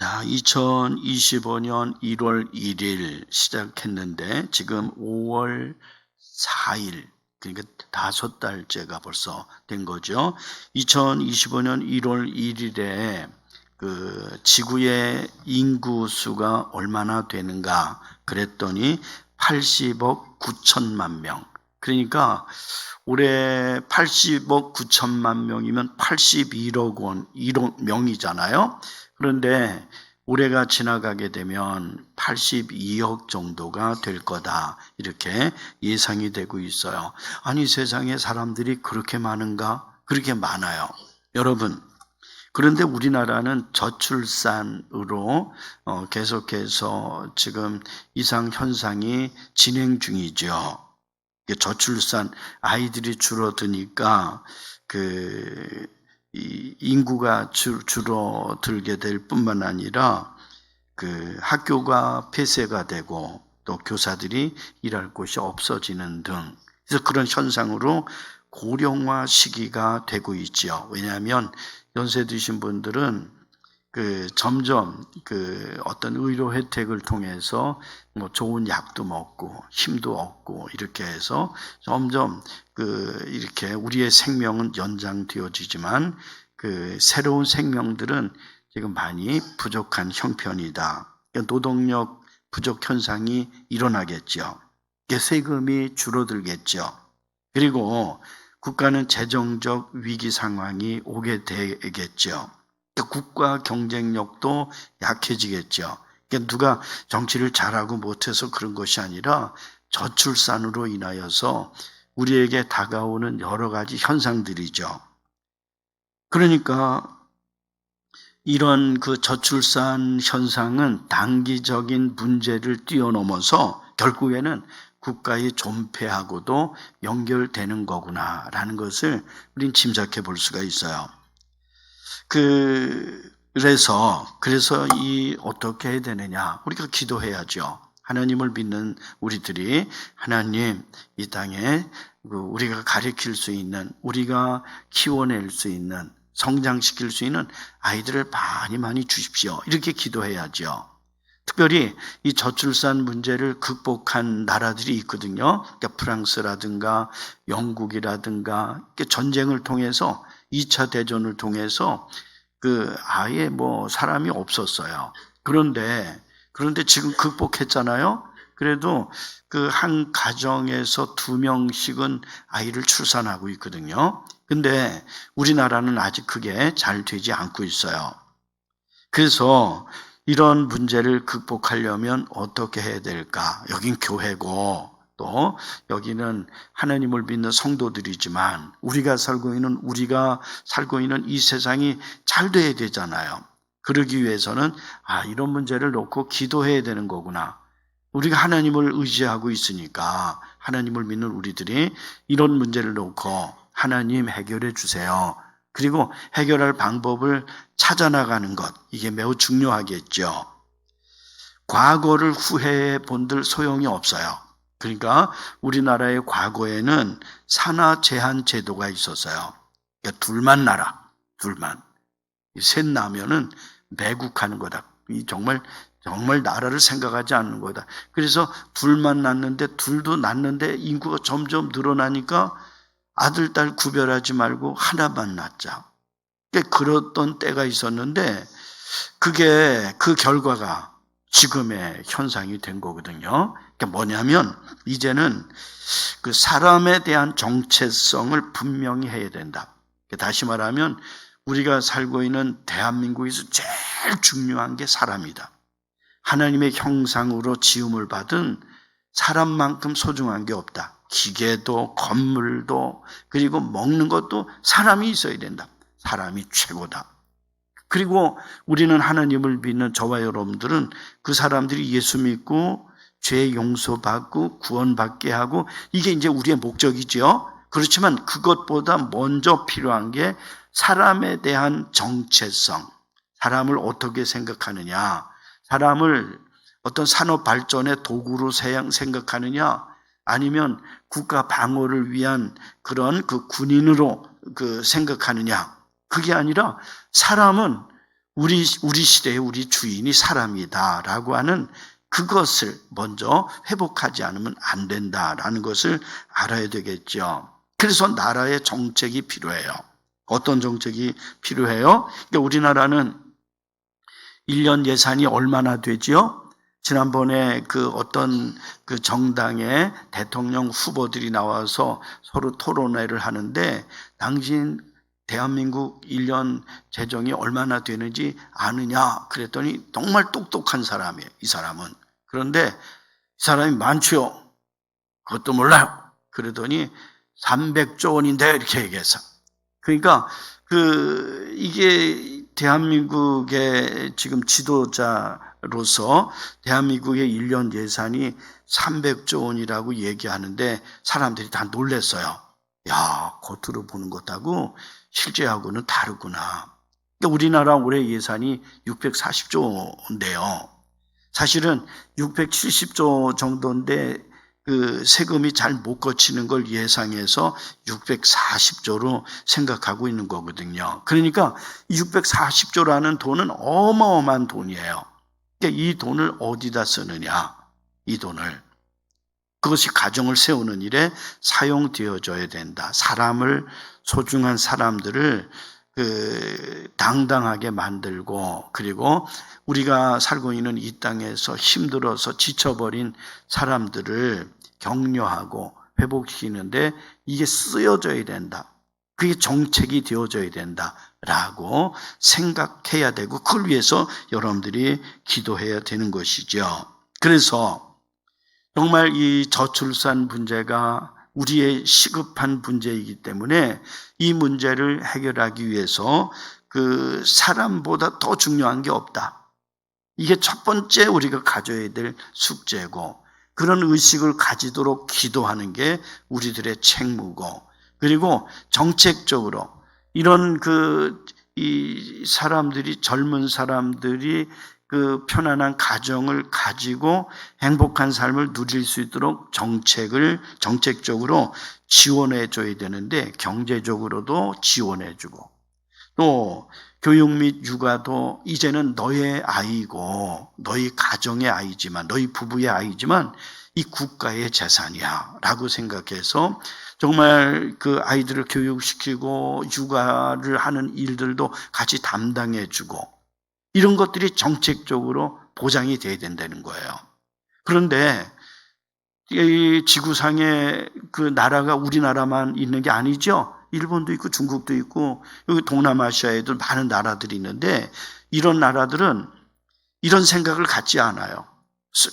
자, 2025년 1월 1일 시작했는데 지금 5월 4일, 그러니까 5달째가 벌써 된 거죠. 2025년 1월 1일에 그 지구의 인구 수가 얼마나 되는가 그랬더니 80억 9천만 명. 그러니까 올해 80억 9천만 명이면 81억 1억 명이잖아요. 그런데 올해가 지나가게 되면 82억 정도가 될 거다, 이렇게 예상이 되고 있어요. 아니, 세상에 사람들이 그렇게 많은가? 그렇게 많아요, 여러분. 그런데 우리나라는 저출산으로 계속해서 지금 이상 현상이 진행 중이죠. 저출산, 아이들이 줄어드니까 이 인구가 줄어들게 될 뿐만 아니라 학교가 폐쇄가 되고 또 교사들이 일할 곳이 없어지는 등, 그래서 그런 현상으로 고령화 시기가 되고 있죠. 왜냐하면 연세 드신 분들은 점점 어떤 의료 혜택을 통해서 뭐 좋은 약도 먹고 힘도 얻고 이렇게 해서 점점 이렇게 우리의 생명은 연장되어지지만 새로운 생명들은 지금 많이 부족한 형편이다. 노동력 부족 현상이 일어나겠죠. 세금이 줄어들겠죠. 그리고 국가는 재정적 위기 상황이 오게 되겠죠. 국가 경쟁력도 약해지겠죠. 누가 정치를 잘하고 못해서 그런 것이 아니라 저출산으로 인하여서 우리에게 다가오는 여러 가지 현상들이죠. 그러니까 이런 저출산 현상은 단기적인 문제를 뛰어넘어서 결국에는 국가의 존폐하고도 연결되는 거구나라는 것을 우린 짐작해 볼 수가 있어요. 그래서 어떻게 해야 되느냐? 우리가 기도해야죠. 하나님을 믿는 우리들이 하나님, 이 땅에 우리가 가르칠 수 있는, 우리가 키워낼 수 있는, 성장시킬 수 있는 아이들을 많이 주십시오. 이렇게 기도해야죠. 특별히 이 저출산 문제를 극복한 나라들이 있거든요. 그러니까 프랑스라든가 영국이라든가 전쟁을 통해서 2차 대전을 통해서 아예 사람이 없었어요. 그런데 지금 극복했잖아요. 그래도 한 가정에서 2명씩은 아이를 출산하고 있거든요. 근데 우리나라는 아직 그게 잘 되지 않고 있어요. 그래서 이런 문제를 극복하려면 어떻게 해야 될까? 여긴 교회고 또 여기는 하나님을 믿는 성도들이지만 우리가 살고 있는 이 세상이 잘 돼야 되잖아요. 그러기 위해서는 이런 문제를 놓고 기도해야 되는 거구나. 우리가 하나님을 의지하고 있으니까 하나님을 믿는 우리들이 이런 문제를 놓고 하나님 해결해 주세요. 그리고 해결할 방법을 찾아나가는 것, 이게 매우 중요하겠죠. 과거를 후회해 본들 소용이 없어요. 그러니까 우리나라의 과거에는 산하 제한 제도가 있었어요. 그러니까 둘만 셋 나면은 매국하는 거다. 정말 나라를 생각하지 않는 거다. 그래서 둘만 낳는데, 둘도 낳는데 인구가 점점 늘어나니까 아들, 딸 구별하지 말고 하나만 낳자. 그랬던 때가 있었는데 그게 그 결과가 지금의 현상이 된 거거든요. 그러니까 뭐냐면 이제는 사람에 대한 정체성을 분명히 해야 된다. 다시 말하면 우리가 살고 있는 대한민국에서 제일 중요한 게 사람이다. 하나님의 형상으로 지음을 받은 사람만큼 소중한 게 없다. 기계도 건물도 그리고 먹는 것도 사람이 있어야 된다. 사람이 최고다. 그리고 우리는 하나님을 믿는 저와 여러분들은 그 사람들이 예수 믿고 죄 용서받고 구원받게 하고, 이게 이제 우리의 목적이죠. 그렇지만 그것보다 먼저 필요한 게 사람에 대한 정체성, 사람을 어떻게 생각하느냐, 사람을 어떤 산업 발전의 도구로 생각하느냐, 아니면 국가 방어를 위한 그런 군인으로 생각하느냐. 그게 아니라 사람은 우리 시대의 우리 주인이 사람이다라고 하는 그것을 먼저 회복하지 않으면 안 된다라는 것을 알아야 되겠죠. 그래서 나라의 정책이 필요해요. 어떤 정책이 필요해요? 그러니까 우리나라는 1년 예산이 얼마나 되지요? 지난번에 어떤 정당의 대통령 후보들이 나와서 서로 토론회를 하는데 당신 대한민국 1년 재정이 얼마나 되는지 아느냐? 그랬더니 정말 똑똑한 사람이에요. 이 사람은. 그런데 이 사람이 많지요. 그것도 몰라요. 그러더니 300조 원인데 이렇게 얘기해서. 그러니까 이게 대한민국의 지금 지도자로서 대한민국의 1년 예산이 300조 원이라고 얘기하는데 사람들이 다 놀랐어요. 야, 겉으로 보는 것하고 실제하고는 다르구나. 그러니까 우리나라 올해 예산이 640조인데요. 사실은 670조 정도인데 세금이 잘 못 거치는 걸 예상해서 640조로 생각하고 있는 거거든요. 그러니까 640조라는 돈은 어마어마한 돈이에요. 그러니까 이 돈을 어디다 쓰느냐, 이 돈을. 그것이 가정을 세우는 일에 사용되어져야 된다. 소중한 사람들을 당당하게 만들고, 그리고 우리가 살고 있는 이 땅에서 힘들어서 지쳐버린 사람들을 격려하고 회복시키는데 이게 쓰여져야 된다. 그게 정책이 되어져야 된다라고 생각해야 되고, 그걸 위해서 여러분들이 기도해야 되는 것이죠. 그래서 정말 이 저출산 문제가 우리의 시급한 문제이기 때문에 이 문제를 해결하기 위해서 사람보다 더 중요한 게 없다. 이게 첫 번째 우리가 가져야 될 숙제고, 그런 의식을 가지도록 기도하는 게 우리들의 책무고, 그리고 정책적으로 이런 이 사람들이, 젊은 사람들이 편안한 가정을 가지고 행복한 삶을 누릴 수 있도록 정책적으로 지원해 줘야 되는데, 경제적으로도 지원해 주고, 또 교육 및 육아도 이제는 너의 아이고 너희 가정의 아이지만, 너희 부부의 아이지만 이 국가의 재산이야 라고 생각해서 정말 아이들을 교육시키고 육아를 하는 일들도 같이 담당해 주고, 이런 것들이 정책적으로 보장이 돼야 된다는 거예요. 그런데 이 지구상에 나라가 우리나라만 있는 게 아니죠. 일본도 있고 중국도 있고 여기 동남아시아에도 많은 나라들이 있는데, 이런 나라들은 이런 생각을 갖지 않아요.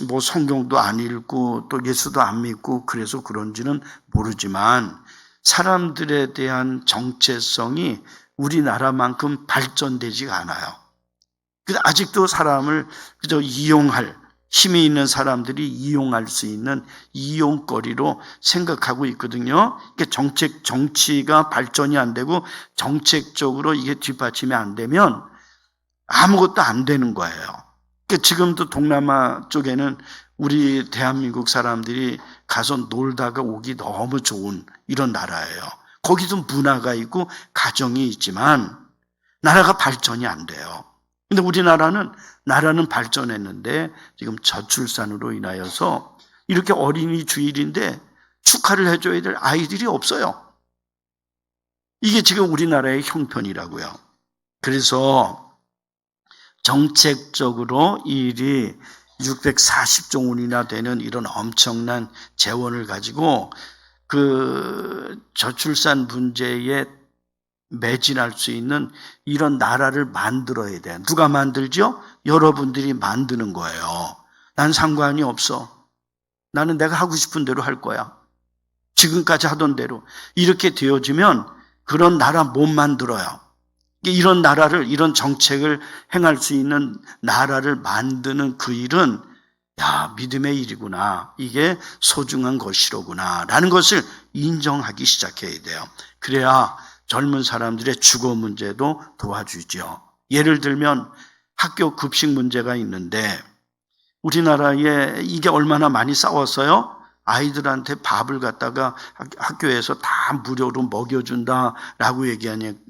뭐 성경도 안 읽고 또 예수도 안 믿고 그래서 그런지는 모르지만 사람들에 대한 정체성이 우리나라만큼 발전되지가 않아요. 아직도 사람을 그저 이용할, 힘이 있는 사람들이 이용할 수 있는 이용거리로 생각하고 있거든요. 정치가 발전이 안 되고 정책적으로 이게 뒷받침이 안 되면 아무것도 안 되는 거예요. 지금도 동남아 쪽에는 우리 대한민국 사람들이 가서 놀다가 오기 너무 좋은 이런 나라예요. 거기도 문화가 있고 가정이 있지만 나라가 발전이 안 돼요. 근데 우리나라는 발전했는데 지금 저출산으로 인하여서 이렇게 어린이 주일인데 축하를 해줘야 될 아이들이 없어요. 이게 지금 우리나라의 형편이라고요. 그래서 정책적으로 이 일이 640조 원이나 되는 이런 엄청난 재원을 가지고 저출산 문제에 매진할 수 있는 이런 나라를 만들어야 돼. 누가 만들죠? 여러분들이 만드는 거예요. 난 상관이 없어. 나는 내가 하고 싶은 대로 할 거야. 지금까지 하던 대로. 이렇게 되어지면 그런 나라 못 만들어요. 이런 나라를, 이런 정책을 행할 수 있는 나라를 만드는 그 일은 믿음의 일이구나. 이게 소중한 것이로구나. 라는 것을 인정하기 시작해야 돼요. 그래야 젊은 사람들의 주거 문제도 도와주죠. 예를 들면 학교 급식 문제가 있는데 우리나라에 이게 얼마나 많이 싸웠어요? 아이들한테 밥을 갖다가 학교에서 다 무료로 먹여준다라고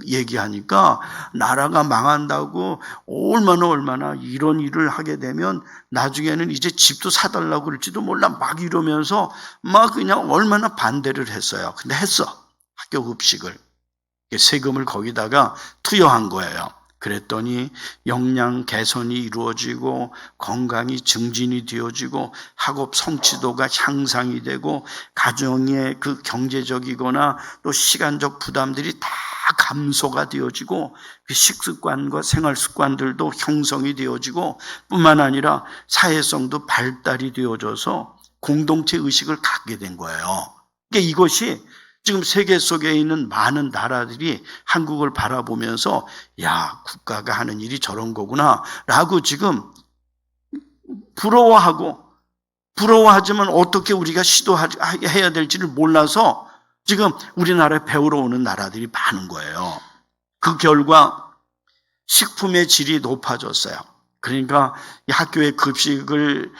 얘기하니까 나라가 망한다고 얼마나 이런 일을 하게 되면 나중에는 이제 집도 사달라고 그럴지도 몰라 막 이러면서 막 그냥 얼마나 반대를 했어요. 근데 했어. 학교 급식을. 세금을 거기다가 투여한 거예요. 그랬더니 역량 개선이 이루어지고 건강이 증진이 되어지고 학업 성취도가 향상이 되고 가정의 그 경제적이거나 또 시간적 부담들이 다 감소가 되어지고 그 식습관과 생활 습관들도 형성이 되어지고 뿐만 아니라 사회성도 발달이 되어져서 공동체 의식을 갖게 된 거예요. 그러니까 이것이 지금 세계 속에 있는 많은 나라들이 한국을 바라보면서 야, 국가가 하는 일이 저런 거구나 라고 지금 부러워하지만 어떻게 우리가 시도해야 될지를 몰라서 지금 우리나라에 배우러 오는 나라들이 많은 거예요. 그 결과 식품의 질이 높아졌어요. 그러니까 학교의 급식을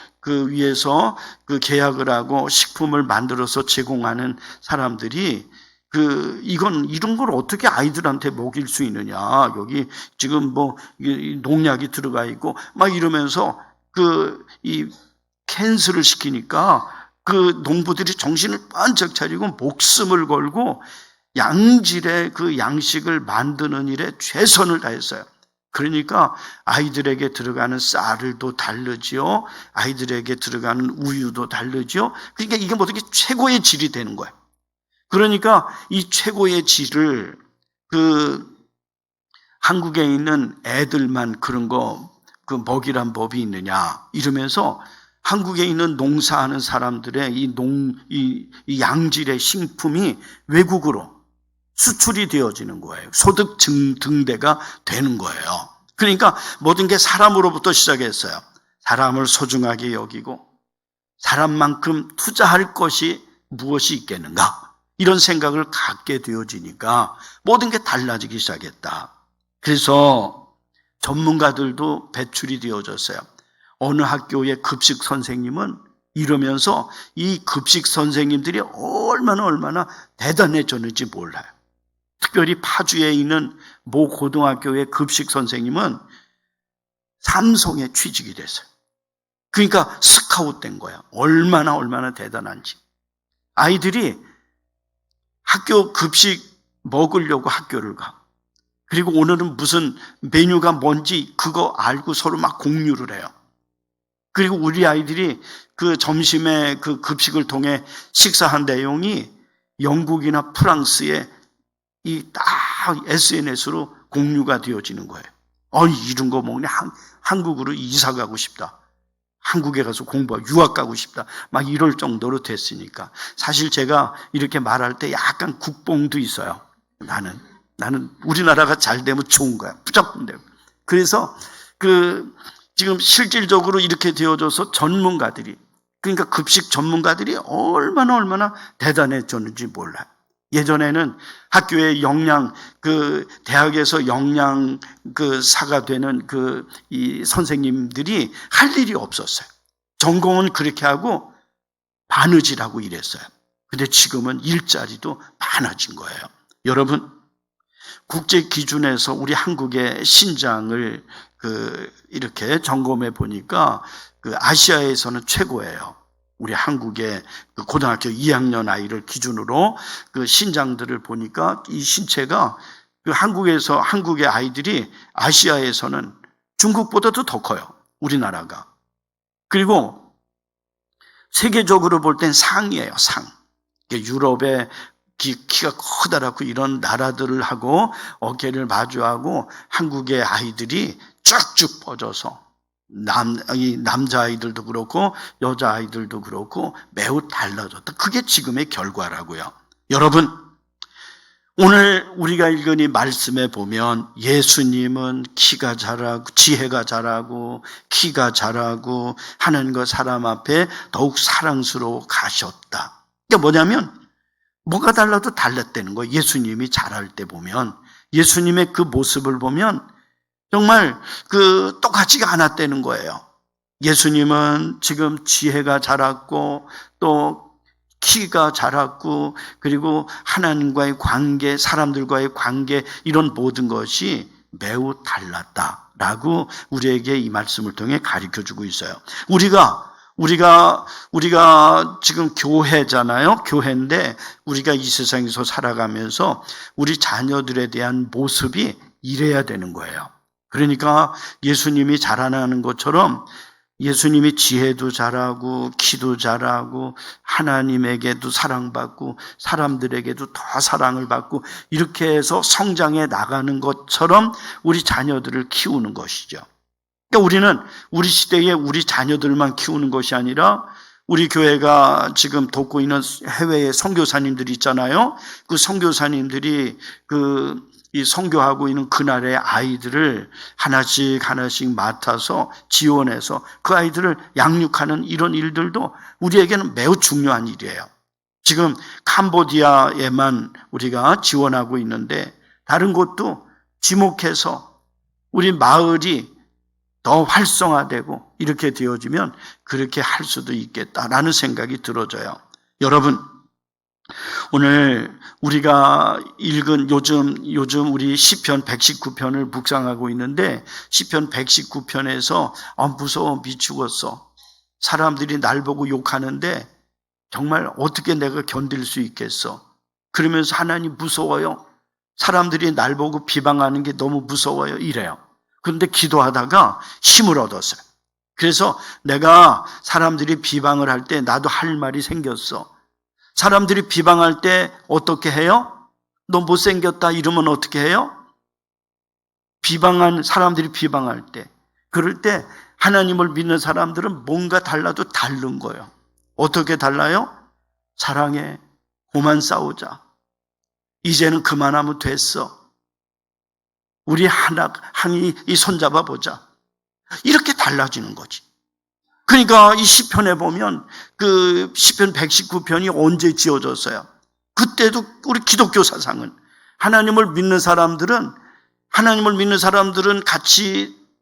위해서 계약을 하고 식품을 만들어서 제공하는 사람들이 이런 걸 어떻게 아이들한테 먹일 수 있느냐. 여기 지금 농약이 들어가 있고 막 이러면서 이 캔슬을 시키니까 농부들이 정신을 번쩍 차리고 목숨을 걸고 양질의 양식을 만드는 일에 최선을 다했어요. 그러니까 아이들에게 들어가는 쌀도 다르지요. 아이들에게 들어가는 우유도 다르지요. 그러니까 이게 어떻게 최고의 질이 되는 거예요. 그러니까 이 최고의 질을 한국에 있는 애들만 그런 거 먹이란 법이 있느냐 이러면서 한국에 있는 농사하는 사람들의 이 양질의 식품이 외국으로 수출이 되어지는 거예요. 소득 증대가 되는 거예요. 그러니까 모든 게 사람으로부터 시작했어요. 사람을 소중하게 여기고 사람만큼 투자할 것이 무엇이 있겠는가? 이런 생각을 갖게 되어지니까 모든 게 달라지기 시작했다. 그래서 전문가들도 배출이 되어졌어요. 어느 학교의 급식 선생님은 이러면서 이 급식 선생님들이 얼마나 대단해졌는지 몰라요. 특별히 파주에 있는 모 고등학교의 급식 선생님은 삼성에 취직이 됐어요. 그러니까 스카웃 된 거야. 얼마나 대단한지. 아이들이 학교 급식 먹으려고 학교를 가. 그리고 오늘은 무슨 메뉴가 뭔지 그거 알고 서로 막 공유를 해요. 그리고 우리 아이들이 점심에 급식을 통해 식사한 내용이 영국이나 프랑스의 딱 SNS로 공유가 되어지는 거예요. 이런 거 먹네. 한국으로 이사 가고 싶다. 한국에 가서 유학 가고 싶다. 막 이럴 정도로 됐으니까. 사실 제가 이렇게 말할 때 약간 국뽕도 있어요. 나는 우리나라가 잘 되면 좋은 거야. 무조건 되고. 그래서 지금 실질적으로 이렇게 되어져서 전문가들이, 그러니까 급식 전문가들이 얼마나 대단해졌는지 몰라요. 예전에는 학교에 대학에서 사가 되는 이 선생님들이 할 일이 없었어요. 전공은 그렇게 하고 바느질하고 이랬어요. 근데 지금은 일자리도 많아진 거예요. 여러분, 국제 기준에서 우리 한국의 신장을 이렇게 점검해 보니까 아시아에서는 최고예요. 우리 한국의 고등학교 2학년 아이를 기준으로 신장들을 보니까 이 신체가 한국의 아이들이 아시아에서는 중국보다도 더 커요. 우리나라가. 그리고 세계적으로 볼 땐 상이에요. 상. 유럽의 키가 커다랗고 이런 나라들을 하고 어깨를 마주하고 한국의 아이들이 쭉쭉 뻗어서 남자아이들도 그렇고 여자아이들도 그렇고 매우 달라졌다. 그게 지금의 결과라고요. 여러분, 오늘 우리가 읽은 이 말씀에 보면 예수님은 키가 자라고 지혜가 자라고 키가 자라고 하나님과 사람 앞에 더욱 사랑스러워 가셨다. 이게 뭐냐면 뭐가 달라도 달랐다는 거예요. 예수님이 자랄 때 보면, 예수님의 그 모습을 보면 정말 똑같지가 않았다는 거예요. 예수님은 지금 지혜가 자랐고 또 키가 자랐고, 그리고 하나님과의 관계, 사람들과의 관계, 이런 모든 것이 매우 달랐다라고 우리에게 이 말씀을 통해 가르쳐주고 있어요. 우리가 지금 교회잖아요. 교회인데 우리가 이 세상에서 살아가면서 우리 자녀들에 대한 모습이 이래야 되는 거예요. 그러니까 예수님이 자라나는 것처럼 예수님이 지혜도 잘하고 키도 잘하고 하나님에게도 사랑받고 사람들에게도 더 사랑을 받고 이렇게 해서 성장해 나가는 것처럼 우리 자녀들을 키우는 것이죠. 그러니까 우리는 우리 시대에 우리 자녀들만 키우는 것이 아니라 우리 교회가 지금 돕고 있는 해외의 선교사님들이 있잖아요. 그 선교사님들이 이 선교하고 있는 그날의 아이들을 하나씩 맡아서 지원해서 그 아이들을 양육하는 이런 일들도 우리에게는 매우 중요한 일이에요. 지금 캄보디아에만 우리가 지원하고 있는데 다른 곳도 지목해서 우리 마을이 더 활성화되고 이렇게 되어지면 그렇게 할 수도 있겠다라는 생각이 들어져요. 여러분, 오늘 우리가 읽은 요즘 우리 시편 119편을 묵상하고 있는데 시편 119편에서 무서워 미치겠어. 사람들이 날 보고 욕하는데 정말 어떻게 내가 견딜 수 있겠어. 그러면서 하나님 무서워요. 사람들이 날 보고 비방하는 게 너무 무서워요. 이래요. 그런데 기도하다가 힘을 얻었어요. 그래서 내가 사람들이 비방을 할 때 나도 할 말이 생겼어. 사람들이 비방할 때 어떻게 해요? 너 못생겼다 이러면 어떻게 해요? 사람들이 비방할 때. 그럴 때 하나님을 믿는 사람들은 뭔가 달라도 다른 거예요. 어떻게 달라요? 사랑해. 그만 싸우자. 이제는 그만하면 됐어. 우리 항이 손잡아 보자. 이렇게 달라지는 거지. 그러니까 이 시편에 보면 그 시편 119편이 언제 지어졌어요? 그때도 우리 기독교 사상은 하나님을 믿는 사람들은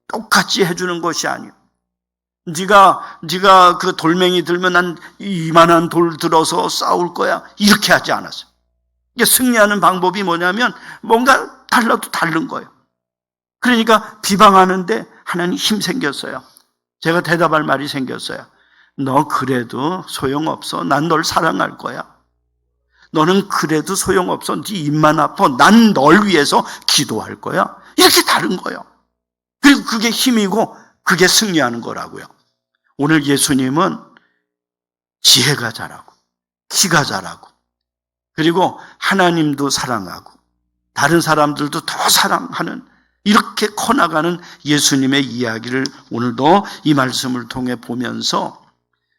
똑같이 해주는 것이 아니에요. 네가 그 돌멩이 들면 난 이만한 돌 들어서 싸울 거야. 이렇게 하지 않았어요. 이게 승리하는 방법이 뭐냐면 뭔가 달라도 다른 거예요. 그러니까 비방하는데 하나님 힘 생겼어요. 제가 대답할 말이 생겼어요. 너 그래도 소용없어. 난 널 사랑할 거야. 너는 그래도 소용없어. 네 입만 아파. 난 널 위해서 기도할 거야. 이렇게 다른 거예요. 그리고 그게 힘이고 그게 승리하는 거라고요. 오늘 예수님은 지혜가 자라고 키가 자라고 그리고 하나님도 사랑하고 다른 사람들도 더 사랑하는 이렇게 커나가는 예수님의 이야기를 오늘도 이 말씀을 통해 보면서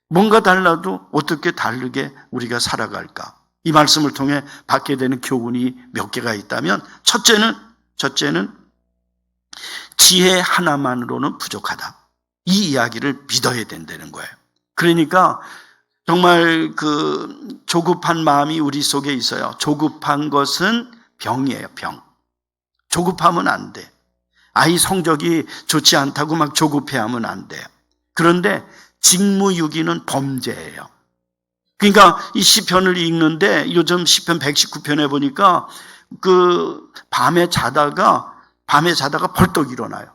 뭔가 달라도 어떻게 다르게 우리가 살아갈까? 이 말씀을 통해 받게 되는 교훈이 몇 개가 있다면 첫째는 지혜 하나만으로는 부족하다. 이 이야기를 믿어야 된다는 거예요. 그러니까 정말 그 조급한 마음이 우리 속에 있어요. 조급한 것은 병이에요, 병. 조급하면 안 돼. 아이 성적이 좋지 않다고 막 조급해하면 안 돼요. 그런데 직무유기는 범죄예요. 그러니까 이 시편을 읽는데 요즘 시편 119편에 보니까 그 밤에 자다가 벌떡 일어나요.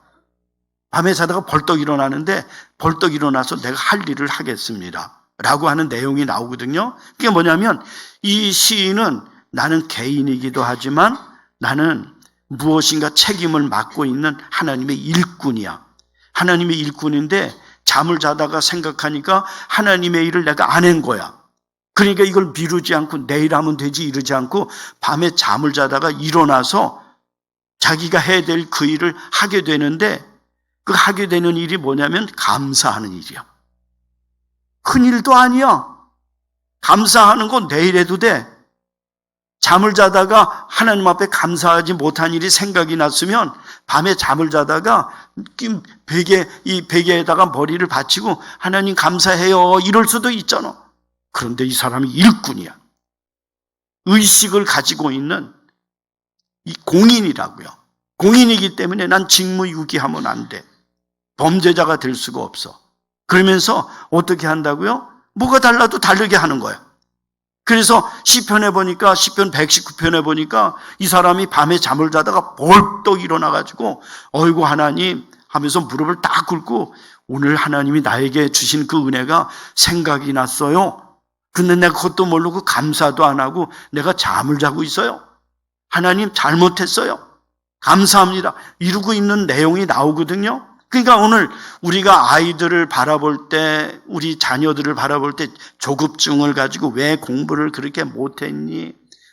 밤에 자다가 벌떡 일어나는데 벌떡 일어나서 내가 할 일을 하겠습니다. 라고 하는 내용이 나오거든요. 그게 뭐냐면 이 시인은 나는 개인이기도 하지만 나는 무엇인가 책임을 맡고 있는 하나님의 일꾼이야. 하나님의 일꾼인데 잠을 자다가 생각하니까 하나님의 일을 내가 안 한 거야. 그러니까 이걸 미루지 않고 내일 하면 되지 이러지 않고 밤에 잠을 자다가 일어나서 자기가 해야 될 그 일을 하게 되는데 그 하게 되는 일이 뭐냐면 감사하는 일이야. 큰 일도 아니야. 감사하는 건 내일 해도 돼. 잠을 자다가 하나님 앞에 감사하지 못한 일이 생각이 났으면 밤에 잠을 자다가 베개에다가 머리를 받치고 하나님 감사해요 이럴 수도 있잖아. 그런데 이 사람이 일꾼이야. 의식을 가지고 있는 이 공인이라고요. 공인이기 때문에 난 직무유기하면 안 돼. 범죄자가 될 수가 없어. 그러면서 어떻게 한다고요? 뭐가 달라도 다르게 하는 거야. 그래서 시편에 보니까 시편 119편에 보니까 이 사람이 밤에 잠을 자다가 벌떡 일어나가지고 어이구 하나님 하면서 무릎을 딱 꿇고 오늘 하나님이 나에게 주신 그 은혜가 생각이 났어요. 근데 내가 그것도 모르고 감사도 안 하고 내가 잠을 자고 있어요. 하나님 잘못했어요. 감사합니다. 이루고 있는 내용이 나오거든요. 그러니까 오늘 우리가 아이들을 바라볼 때, 우리 자녀들을 바라볼 때 조급증을 가지고 왜 공부를 그렇게 못했니?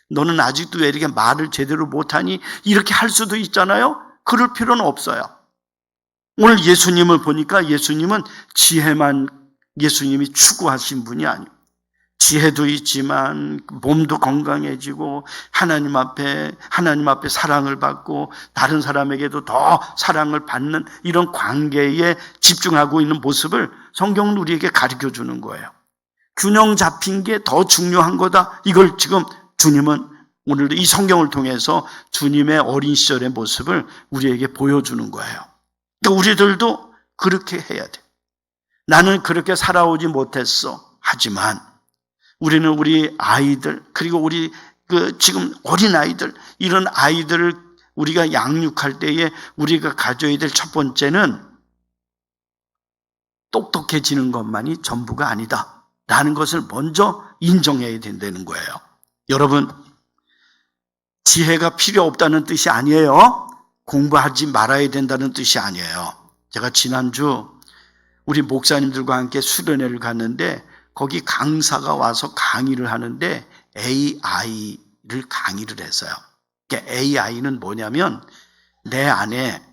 너는 아직도 왜 이렇게 말을 제대로 못하니? 이렇게 할 수도 있잖아요. 그럴 필요는 없어요. 오늘 예수님을 보니까 예수님은 지혜만 예수님이 추구하신 분이 아니에요. 지혜도 있지만 몸도 건강해지고 하나님 앞에 사랑을 받고 다른 사람에게도 더 사랑을 받는 이런 관계에 집중하고 있는 모습을 성경은 우리에게 가르쳐 주는 거예요. 균형 잡힌 게 더 중요한 거다. 이걸 지금 주님은 오늘도 이 성경을 통해서 주님의 어린 시절의 모습을 우리에게 보여주는 거예요. 그러니까 우리들도 그렇게 해야 돼. 나는 그렇게 살아오지 못했어. 하지만 우리는 우리 아이들, 그리고 우리 지금 어린 아이들, 이런 아이들을 우리가 양육할 때에 우리가 가져야 될 첫 번째는 똑똑해지는 것만이 전부가 아니다 라는 것을 먼저 인정해야 된다는 거예요. 여러분, 지혜가 필요 없다는 뜻이 아니에요. 공부하지 말아야 된다는 뜻이 아니에요. 제가 지난주 우리 목사님들과 함께 수련회를 갔는데 거기 강사가 와서 강의를 하는데 AI를 강의를 했어요. 그러니까 AI는 뭐냐면 내 안에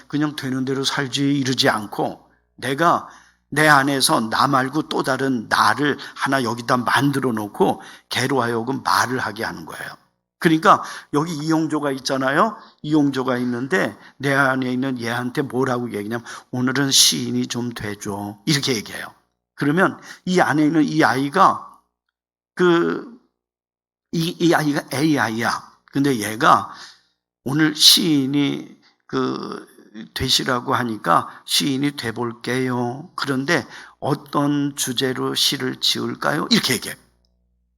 그냥 되는 대로 살지 이러지 않고 내가 내 안에서 나 말고 또 다른 나를 하나 여기다 만들어 놓고 걔로 하여금 말을 하게 하는 거예요. 그러니까 여기 이용조가 있잖아요. 이용조가 있는데 내 안에 있는 얘한테 뭐라고 얘기냐면 오늘은 시인이 좀 돼줘 이렇게 얘기해요. 그러면 이 안에 있는 이 아이가 이 아이가 AI야. 근데 얘가 오늘 시인이 되시라고 하니까 시인이 돼볼게요. 그런데 어떤 주제로 시를 지을까요? 이렇게 얘기해.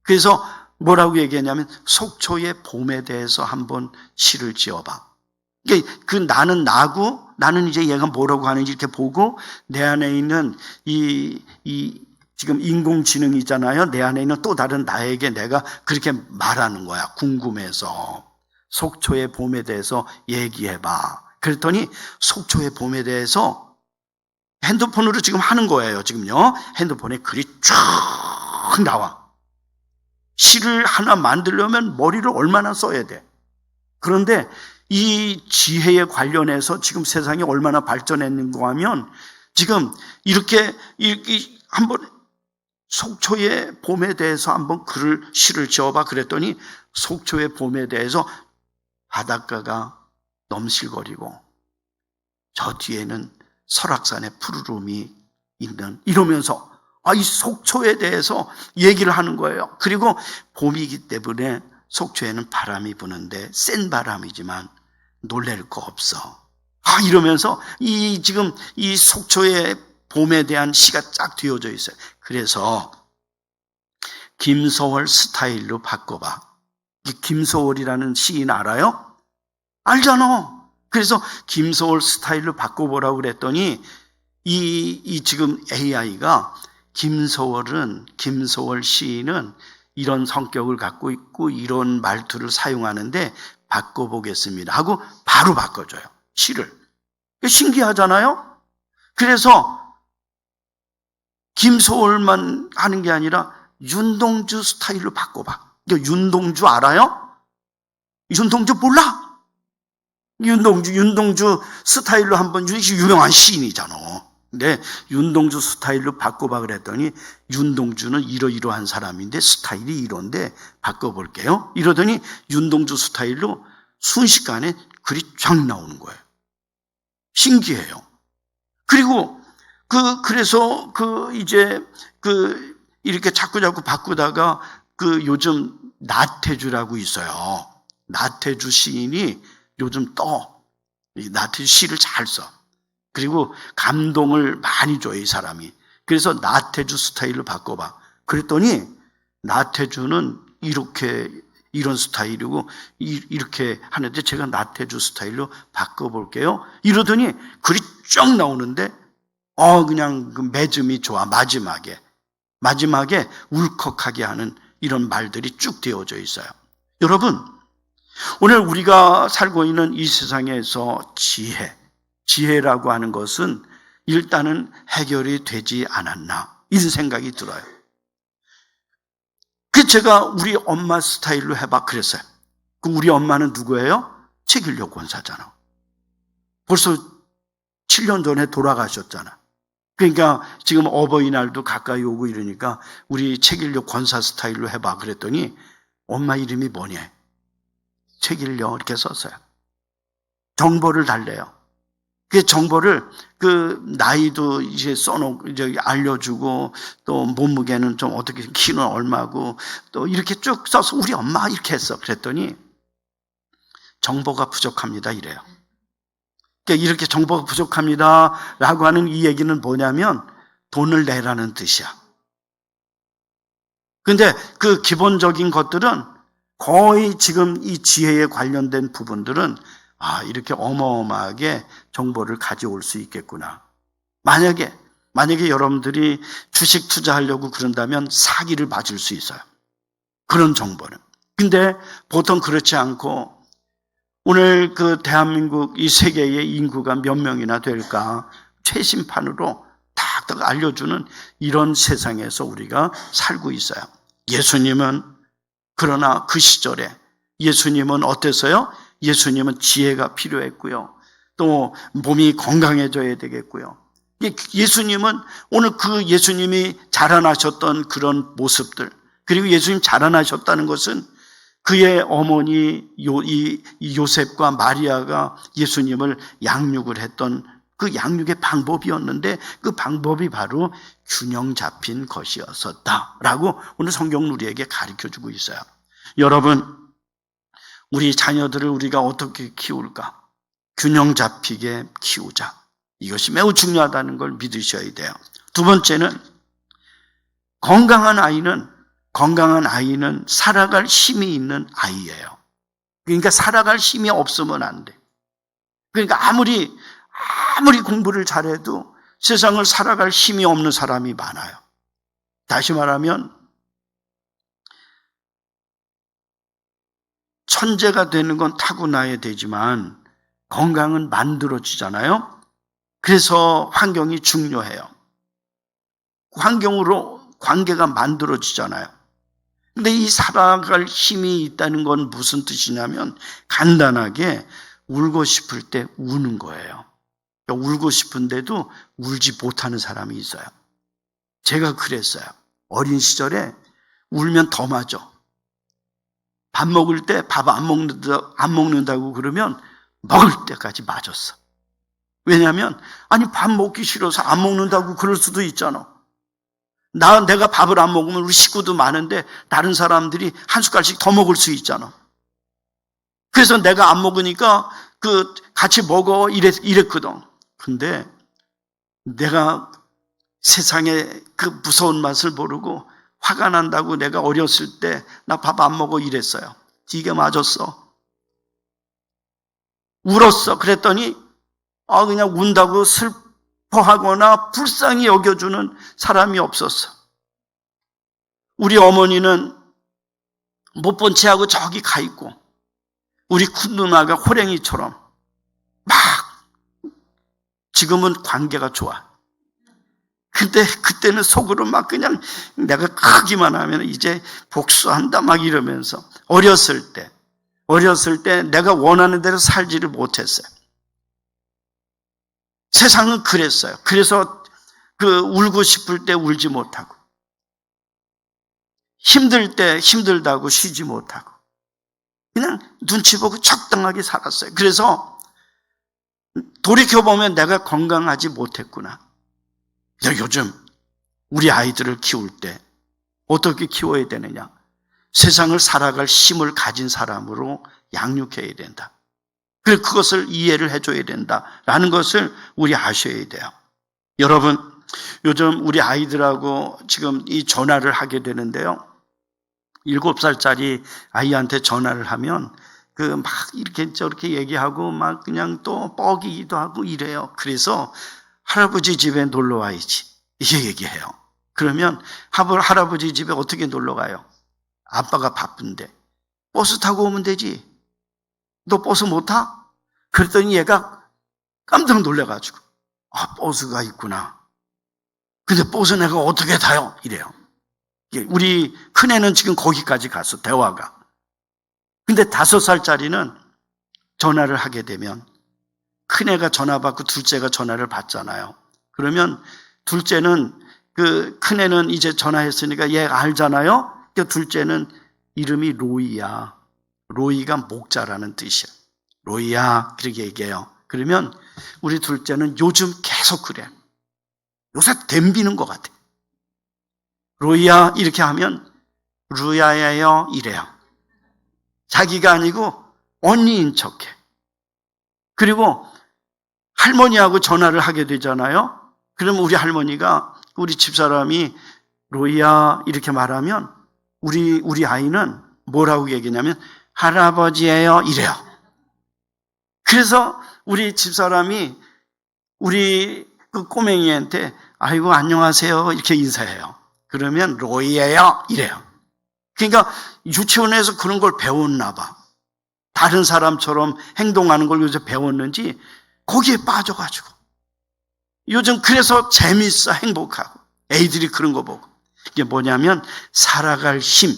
그래서 뭐라고 얘기했냐면 속초의 봄에 대해서 한번 시를 지어봐. 그 나는 나고 나는 이제 얘가 뭐라고 하는지 이렇게 보고 내 안에 있는 지금 인공지능이잖아요. 내 안에 있는 또 다른 나에게 내가 그렇게 말하는 거야. 궁금해서. 속초의 봄에 대해서 얘기해봐. 그랬더니 속초의 봄에 대해서 핸드폰으로 지금 하는 거예요. 지금요. 핸드폰에 글이 쫙 나와. 시를 하나 만들려면 머리를 얼마나 써야 돼. 그런데 이 지혜에 관련해서 지금 세상이 얼마나 발전했는가 하면 지금 이렇게 한번 속초의 봄에 대해서 한번 시를 지어봐 그랬더니 속초의 봄에 대해서 바닷가가 넘실거리고 저 뒤에는 설악산의 푸르름이 있는 이러면서 이 속초에 대해서 얘기를 하는 거예요. 그리고 봄이기 때문에 속초에는 바람이 부는데 센 바람이지만 놀랄 거 없어. 이러면서 지금 이 속초의 봄에 대한 시가 쫙 뒤어져 있어요. 그래서 김소월 스타일로 바꿔봐. 김소월이라는 시인 알아요? 알잖아. 그래서 김소월 스타일로 바꿔보라고 그랬더니 지금 AI가 김소월 시인은 이런 성격을 갖고 있고 이런 말투를 사용하는데 바꿔보겠습니다 하고 바로 바꿔줘요. 시를. 신기하잖아요. 그래서 김소월만 하는 게 아니라 윤동주 스타일로 바꿔봐. 윤동주 알아요? 윤동주 몰라? 윤동주 스타일로 한번 유명한 시인이잖아. 근데 윤동주 스타일로 바꿔봐 그랬더니 윤동주는 이러이러한 사람인데 스타일이 이런데 바꿔볼게요. 이러더니 윤동주 스타일로 순식간에 글이 쫙 나오는 거예요. 신기해요. 그리고 그래서 이렇게 자꾸 바꾸다가 요즘 나태주라고 있어요. 나태주 시인이 요즘 나태주 시를 잘 써. 그리고 감동을 많이 줘요, 이 사람이. 그래서 나태주 스타일로 바꿔봐. 그랬더니 나태주는 이런 스타일이고 이렇게 하는데 제가 나태주 스타일로 바꿔볼게요. 이러더니 글이 쫙 나오는데 그냥 그 매점이 좋아. 마지막에 울컥하게 하는 이런 말들이 쭉 되어져 있어요. 여러분, 오늘 우리가 살고 있는 이 세상에서 지혜라고 하는 것은 일단은 해결이 되지 않았나 이런 생각이 들어요. 그 제가 우리 엄마 스타일로 해봐 그랬어요. 그 우리 엄마는 누구예요? 최길력 권사잖아. 벌써 7년 전에 돌아가셨잖아. 그러니까 지금 어버이날도 가까이 오고 이러니까 우리 책일력 권사 스타일로 해봐 그랬더니 엄마 이름이 뭐냐? 책일력 이렇게 썼어요. 정보를 달래요. 그 정보를 나이도 이제 이제 알려주고 또 몸무게는 좀 어떻게 키는 얼마고 또 이렇게 쭉 써서 우리 엄마 이렇게 했어. 그랬더니 정보가 부족합니다 이래요. 그러니까 이렇게 정보가 부족합니다 라고 하는 이 얘기는 뭐냐면 돈을 내라는 뜻이야. 근데 그 기본적인 것들은 거의 지금 이 지혜에 관련된 부분들은 이렇게 어마어마하게 정보를 가져올 수 있겠구나. 만약에 여러분들이 주식 투자하려고 그런다면 사기를 맞을 수 있어요. 그런 정보는. 근데 보통 그렇지 않고 오늘 그 대한민국 이 세계의 인구가 몇 명이나 될까 최신판으로 딱 알려주는 이런 세상에서 우리가 살고 있어요. 그러나 그 시절에 예수님은 어땠어요? 예수님은 지혜가 필요했고요. 또 몸이 건강해져야 되겠고요. 예수님은 오늘 그 예수님이 자라나셨던 그런 모습들, 그리고 예수님 자라나셨다는 것은 그의 어머니 요셉과 마리아가 예수님을 양육을 했던 그 양육의 방법이었는데 그 방법이 바로 균형 잡힌 것이었었다라고 오늘 성경은 우리에게 가르쳐주고 있어요. 여러분, 우리 자녀들을 우리가 어떻게 키울까? 균형 잡히게 키우자. 이것이 매우 중요하다는 걸 믿으셔야 돼요. 두 번째는 건강한 아이는 살아갈 힘이 있는 아이예요. 그러니까 살아갈 힘이 없으면 안 돼. 그러니까 아무리 공부를 잘해도 세상을 살아갈 힘이 없는 사람이 많아요. 다시 말하면 천재가 되는 건 타고나야 되지만 건강은 만들어지잖아요. 그래서 환경이 중요해요. 환경으로 관계가 만들어지잖아요. 근데 이 살아갈 힘이 있다는 건 무슨 뜻이냐면 간단하게 울고 싶을 때 우는 거예요. 그러니까 울고 싶은데도 울지 못하는 사람이 있어요. 제가 그랬어요. 어린 시절에 울면 더 맞아. 밥 먹을 때 밥 안 먹는다고 그러면 먹을 때까지 맞았어. 왜냐하면 밥 먹기 싫어서 안 먹는다고 그럴 수도 있잖아. 내가 밥을 안 먹으면 우리 식구도 많은데 다른 사람들이 한 숟갈씩 더 먹을 수 있잖아. 그래서 내가 안 먹으니까 같이 먹어 이랬거든. 근데 내가 세상의 그 무서운 맛을 모르고 화가 난다고 내가 어렸을 때 나 밥 안 먹어 이랬어요. 이게 맞았어. 울었어. 그랬더니 그냥 운다고 슬퍼하거나 불쌍히 여겨주는 사람이 없었어. 우리 어머니는 못 본 채하고 저기 가 있고 우리 큰 누나가 호랭이처럼 막 지금은 관계가 좋아. 근데 그때는 속으로 막 그냥 내가 크기만 하면 이제 복수한다 막 이러면서 어렸을 때 내가 원하는 대로 살지를 못했어요. 세상은 그랬어요. 그래서 울고 싶을 때 울지 못하고 힘들 때 힘들다고 쉬지 못하고 그냥 눈치 보고 적당하게 살았어요. 그래서 돌이켜보면 내가 건강하지 못했구나. 요즘 우리 아이들을 키울 때 어떻게 키워야 되느냐? 세상을 살아갈 힘을 가진 사람으로 양육해야 된다. 그리고 그것을 이해를 해줘야 된다라는 것을 우리 아셔야 돼요. 여러분, 요즘 우리 아이들하고 지금 이 전화를 하게 되는데요. 7살짜리 아이한테 전화를 하면 막 이렇게 저렇게 얘기하고 막 그냥 또 뻐기기도 하고 이래요. 그래서 할아버지 집에 놀러 와야지 이렇게 얘기해요. 그러면 할아버지 집에 어떻게 놀러 가요? 아빠가 바쁜데 버스 타고 오면 되지. 너 버스 못 타? 그랬더니 얘가 깜짝 놀라가지고 버스가 있구나. 근데 버스 내가 어떻게 타요? 이래요. 우리 큰애는 지금 거기까지 갔어, 대화가. 근데 5살짜리는 전화를 하게 되면 큰애가 전화 받고 둘째가 전화를 받잖아요. 그러면 둘째는 큰애는 이제 전화했으니까 얘 알잖아요. 그러니까 둘째는 이름이 로이야. 로이가 목자라는 뜻이야. 로이야 그렇게 얘기해요. 그러면 우리 둘째는 요즘 계속 그래. 요새 댐비는 것 같아. 로이야 이렇게 하면 루야예요 이래요. 자기가 아니고 언니인 척해. 그리고 할머니하고 전화를 하게 되잖아요. 그러면 우리 할머니가 우리 집사람이 로이야 이렇게 말하면 우리 아이는 뭐라고 얘기냐면 할아버지예요 이래요. 그래서 우리 집사람이 우리 꼬맹이한테 아이고 안녕하세요 이렇게 인사해요. 그러면 로이예요 이래요. 그러니까 유치원에서 그런 걸 배웠나 봐. 다른 사람처럼 행동하는 걸 요새 배웠는지 거기에 빠져가지고 요즘 그래서 재밌어 행복하고 애들이 그런 거 보고 이게 뭐냐면 살아갈 힘.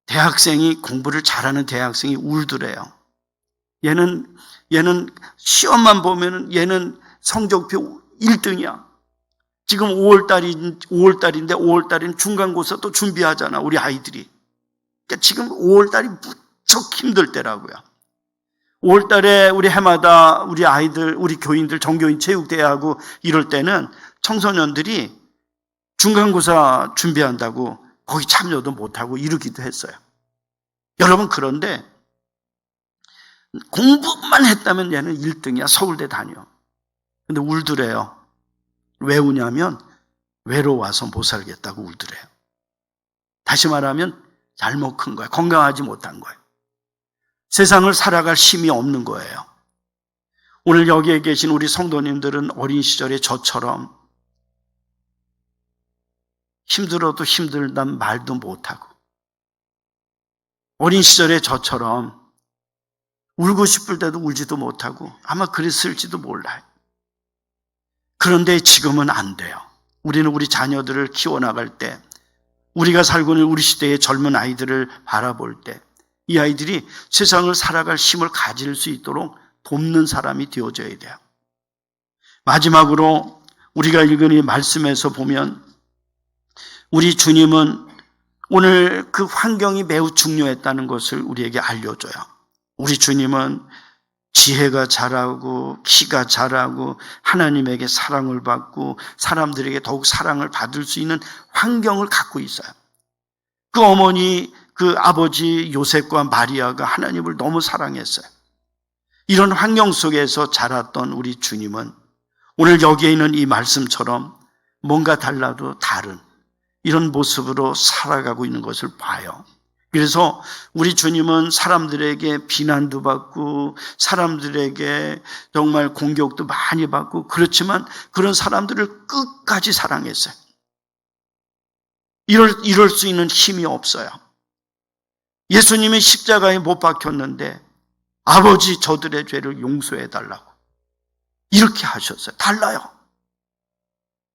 대학생이 공부를 잘하는 대학생이 울더래요. 얘는 시험만 보면은 얘는 성적표 1등이야. 지금 5월달인데 5월달인 중간고사 또 준비하잖아 우리 아이들이. 그러니까 지금 5월달이 무척 힘들 때라고요. 5월달에 우리 해마다 우리 아이들, 우리 교인들 정교인 체육대회하고 이럴 때는 청소년들이 중간고사 준비한다고 거기 참여도 못하고 이러기도 했어요. 여러분 그런데 공부만 했다면 얘는 1등이야. 서울대 다녀. 근데 울더래요. 왜 우냐면 외로워서 못 살겠다고 울더래요. 다시 말하면 잘못 큰 거예요. 건강하지 못한 거예요. 세상을 살아갈 힘이 없는 거예요. 오늘 여기에 계신 우리 성도님들은 어린 시절에 저처럼 힘들어도 힘들단 말도 못하고 어린 시절에 저처럼 울고 싶을 때도 울지도 못하고 아마 그랬을지도 몰라요. 그런데 지금은 안 돼요. 우리는 우리 자녀들을 키워나갈 때 우리가 살고 있는 우리 시대의 젊은 아이들을 바라볼 때 이 아이들이 세상을 살아갈 힘을 가질 수 있도록 돕는 사람이 되어져야 돼요. 마지막으로 우리가 읽은 이 말씀에서 보면 우리 주님은 오늘 그 환경이 매우 중요했다는 것을 우리에게 알려줘요. 우리 주님은 지혜가 자라고 키가 자라고 하나님에게 사랑을 받고 사람들에게 더욱 사랑을 받을 수 있는 환경을 갖고 있어요. 그 어머니, 그 아버지 요셉과 마리아가 하나님을 너무 사랑했어요. 이런 환경 속에서 자랐던 우리 주님은 오늘 여기에 있는 이 말씀처럼 뭔가 달라도 다른 이런 모습으로 살아가고 있는 것을 봐요. 그래서 우리 주님은 사람들에게 비난도 받고 사람들에게 정말 공격도 많이 받고 그렇지만 그런 사람들을 끝까지 사랑했어요. 이럴 수 있는 힘이 없어요. 예수님이 십자가에 못 박혔는데 아버지 저들의 죄를 용서해 달라고 이렇게 하셨어요. 달라요.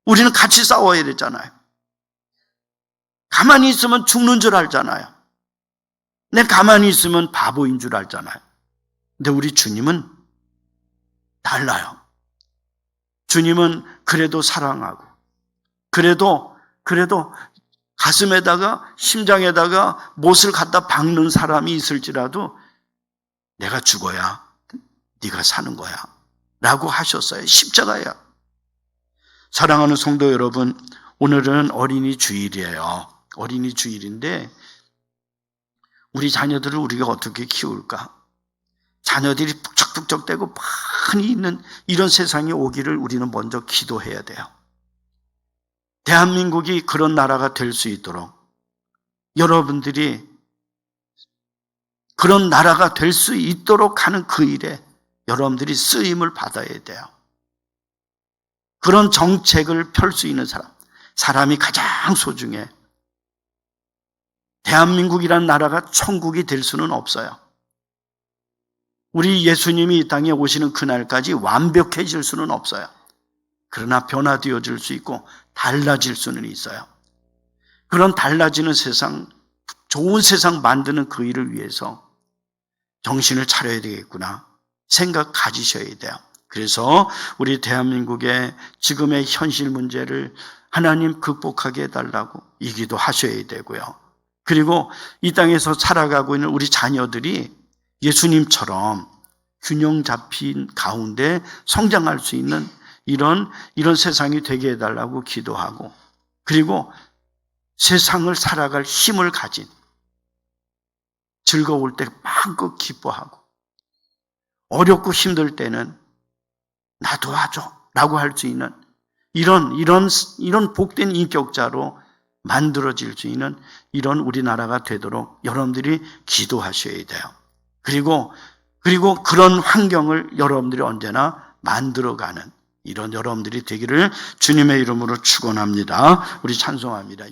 우리는 같이 싸워야 되잖아요. 가만히 있으면 죽는 줄 알잖아요. 내 가만히 있으면 바보인 줄 알잖아요. 근데 우리 주님은 달라요. 주님은 그래도 사랑하고 그래도 가슴에다가 심장에다가 못을 갖다 박는 사람이 있을지라도 내가 죽어야 네가 사는 거야 라고 하셨어요. 십자가야. 사랑하는 성도 여러분, 오늘은 어린이 주일이에요. 어린이 주일인데 우리 자녀들을 우리가 어떻게 키울까? 자녀들이 북적북적대고 많이 있는 이런 세상이 오기를 우리는 먼저 기도해야 돼요. 대한민국이 그런 나라가 될 수 있도록 여러분들이 그런 나라가 될 수 있도록 하는 그 일에 여러분들이 쓰임을 받아야 돼요. 그런 정책을 펼 수 있는 사람이 가장 소중해. 대한민국이라는 나라가 천국이 될 수는 없어요. 우리 예수님이 이 땅에 오시는 그날까지 완벽해질 수는 없어요. 그러나 변화되어질 수 있고 달라질 수는 있어요. 그런 달라지는 세상, 좋은 세상 만드는 그 일을 위해서 정신을 차려야 되겠구나 생각 가지셔야 돼요. 그래서 우리 대한민국의 지금의 현실 문제를 하나님 극복하게 해달라고 이 기도 하셔야 되고요. 그리고 이 땅에서 살아가고 있는 우리 자녀들이 예수님처럼 균형 잡힌 가운데 성장할 수 있는 이런 세상이 되게 해달라고 기도하고, 그리고 세상을 살아갈 힘을 가진, 즐거울 때 마음껏 기뻐하고 어렵고 힘들 때는 나 도와줘 라고 할 수 있는 이런 복된 인격자로 만들어질 수 있는 이런 우리나라가 되도록 여러분들이 기도하셔야 돼요. 그리고 그런 환경을 여러분들이 언제나 만들어가는 이런 여러분들이 되기를 주님의 이름으로 축원합니다. 우리 찬송합니다.